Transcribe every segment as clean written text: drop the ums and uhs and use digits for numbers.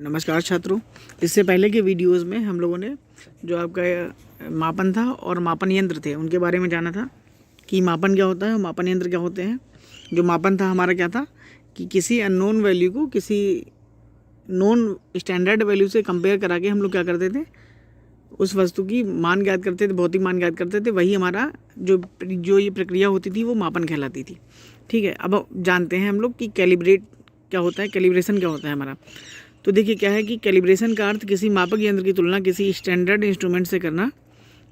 नमस्कार छात्रों, इससे पहले के वीडियोस में हम लोगों ने जो आपका मापन था और मापन यंत्र थे उनके बारे में जाना था कि मापन क्या होता है और मापन यंत्र क्या होते हैं। जो मापन था हमारा क्या था कि किसी अननोन वैल्यू को किसी नॉन स्टैंडर्ड वैल्यू से कंपेयर करा के हम लोग क्या करते थे, उस वस्तु की मान ज्ञात करते थे, भौतिक मान ज्ञात करते थे। वही हमारा जो ये प्रक्रिया होती थी वो मापन कहलाती थी। ठीक है, अब जानते हैं हम लोग कि कैलिब्रेट क्या होता है, कैलिब्रेशन क्या होता है हमारा। तो देखिए क्या है कि कैलिब्रेशन का अर्थ किसी मापक यंत्र की तुलना किसी स्टैंडर्ड इंस्ट्रूमेंट से करना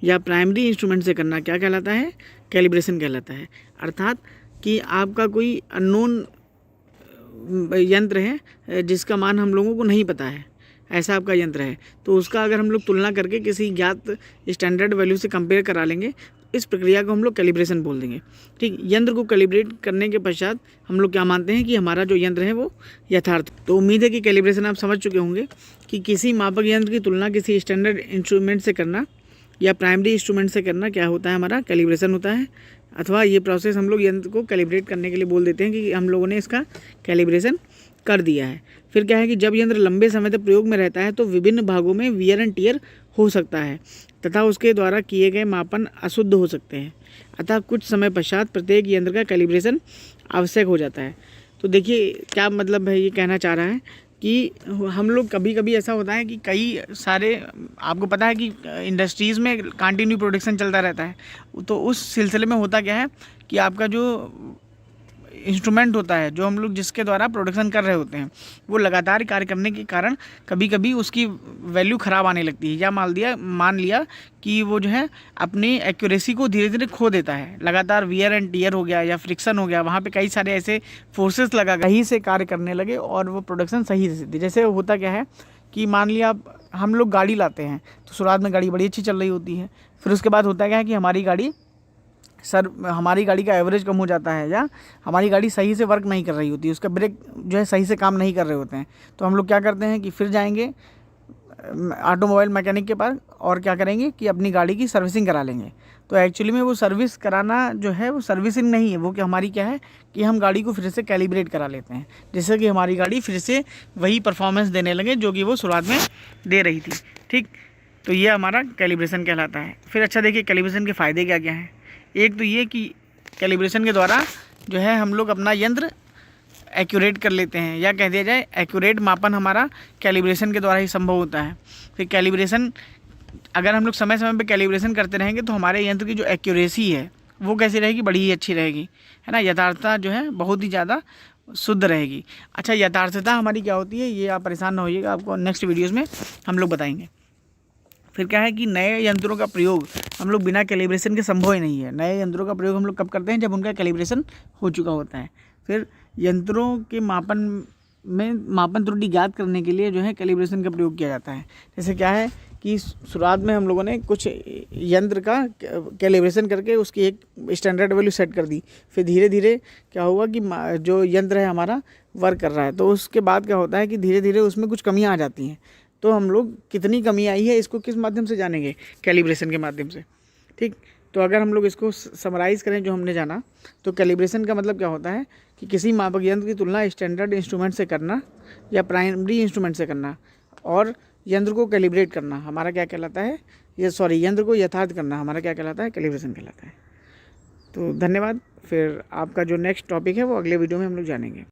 या प्राइमरी इंस्ट्रूमेंट से करना क्या कहलाता है, कैलिब्रेशन कहलाता है। अर्थात कि आपका कोई अननोन यंत्र है जिसका मान हम लोगों को नहीं पता है, ऐसा आपका यंत्र है, तो उसका अगर हम लोग तुलना करके किसी ज्ञात स्टैंडर्ड वैल्यू से कंपेयर करा लेंगे, इस प्रक्रिया को हम लोग कैलिब्रेशन बोल देंगे। ठीक, यंत्र को कैलिब्रेट करने के पश्चात हम लोग क्या मानते हैं कि हमारा जो यंत्र है वो यथार्थ। तो उम्मीद है कि कैलिब्रेशन आप समझ चुके होंगे कि किसी मापक यंत्र की तुलना किसी स्टैंडर्ड इंस्ट्रूमेंट से करना या प्राइमरी इंस्ट्रूमेंट से करना क्या होता है, हमारा कैलिब्रेशन होता है। अथवा ये प्रोसेस हम लोग यंत्र को कैलिब्रेट करने के लिए बोल देते हैं कि हम लोगों ने इसका कैलिब्रेशन कर दिया है। फिर क्या है कि जब यंत्र लंबे समय तक प्रयोग में रहता है तो विभिन्न भागों में वियर एंड टियर हो सकता है तथा उसके द्वारा किए गए मापन अशुद्ध हो सकते हैं। अतः कुछ समय पश्चात प्रत्येक यंत्र का कैलिब्रेशन आवश्यक हो जाता है। तो देखिए क्या मतलब है, ये कहना चाह रहा है कि हम लोग कभी कभी ऐसा होता है कि कई सारे, आपको पता है कि इंडस्ट्रीज़ में कंटिन्यू प्रोडक्शन चलता रहता है, तो उस सिलसिले में होता क्या है कि आपका जो इंस्ट्रूमेंट होता है, जो हम लोग जिसके द्वारा प्रोडक्शन कर रहे होते हैं, वो लगातार कार्य करने के कारण कभी कभी उसकी वैल्यू ख़राब आने लगती है, या मान लिया कि वो जो है अपनी एक्यूरेसी को धीरे धीरे खो देता है। लगातार वियर एंड टियर हो गया या फ्रिक्शन हो गया, वहाँ पे कई सारे ऐसे फोर्सेस लगा सही से कार्य करने लगे और वो प्रोडक्शन सही से थी। जैसे होता क्या है कि मान लिया हम लोग गाड़ी लाते हैं, तो शुरुआत में गाड़ी बड़ी अच्छी चल रही होती है, फिर उसके बाद होता क्या है कि हमारी गाड़ी का एवरेज कम हो जाता है, या हमारी गाड़ी सही से वर्क नहीं कर रही होती, उसका ब्रेक जो है सही से काम नहीं कर रहे होते हैं। तो हम लोग क्या करते हैं कि फिर जाएंगे ऑटोमोबाइल मैकेनिक के पास और क्या करेंगे कि अपनी गाड़ी की सर्विसिंग करा लेंगे। तो एक्चुअली में वो सर्विस कराना जो है वो सर्विसिंग नहीं है, वो कि हमारी क्या है कि हम गाड़ी को फिर से कैलिब्रेट करा लेते हैं, जिससे कि हमारी गाड़ी फिर से वही परफॉर्मेंस देने लगे जो कि वो शुरुआत में दे रही थी। ठीक, तो ये हमारा कैलिब्रेशन कहलाता है। फिर अच्छा देखिए कैलिब्रेशन के फ़ायदे क्या क्या हैं। एक तो ये कि कैलिब्रेशन के द्वारा जो है हम लोग अपना यंत्र एक्यूरेट कर लेते हैं, या कह दिया जाए एक्यूरेट मापन हमारा कैलिब्रेशन के द्वारा ही संभव होता है। फिर कैलिब्रेशन अगर हम लोग समय समय पे कैलिब्रेशन करते रहेंगे तो हमारे यंत्र की जो एक्यूरेसी है वो कैसी रहेगी, बड़ी ही अच्छी रहेगी, है ना। यथार्थता जो है बहुत ही ज़्यादा शुद्ध रहेगी। अच्छा, यथार्थता हमारी क्या होती है, ये आप परेशान ना होइएगा, आपको नेक्स्ट वीडियोज़ में हम लोग बताएंगे। फिर क्या है कि नए यंत्रों का प्रयोग हम लोग बिना कैलिब्रेशन के संभव ही नहीं है। नए यंत्रों का प्रयोग हम लोग कब करते हैं, जब उनका कैलिब्रेशन हो चुका होता है। फिर यंत्रों के मापन त्रुटि ज्ञात करने के लिए जो है कैलिब्रेशन का प्रयोग किया जाता है। जैसे क्या है कि शुरुआत में हम लोगों ने कुछ यंत्र का कैलिब्रेशन करके उसकी एक स्टैंडर्ड वैल्यू सेट कर दी, फिर धीरे धीरे क्या हुआ कि जो यंत्र है हमारा वर्क कर रहा है, तो उसके बाद क्या होता है कि धीरे धीरे उसमें कुछ कमियां आ जाती हैं। तो हम लोग कितनी कमी आई है इसको किस माध्यम से जानेंगे, कैलिब्रेशन के माध्यम से। ठीक, तो अगर हम लोग इसको समराइज़ करें जो हमने जाना, तो कैलिब्रेशन का मतलब क्या होता है कि किसी मापक यंत्र की तुलना स्टैंडर्ड इंस्ट्रूमेंट से करना या प्राइमरी इंस्ट्रूमेंट से करना, और यंत्र को कैलिब्रेट करना हमारा क्या कहलाता है, यंत्र को यथार्थ करना हमारा क्या कहलाता है, कैलिब्रेशन कहलाता है। तो धन्यवाद। फिर आपका जो नेक्स्ट टॉपिक है वो अगले वीडियो में हम लोग जानेंगे।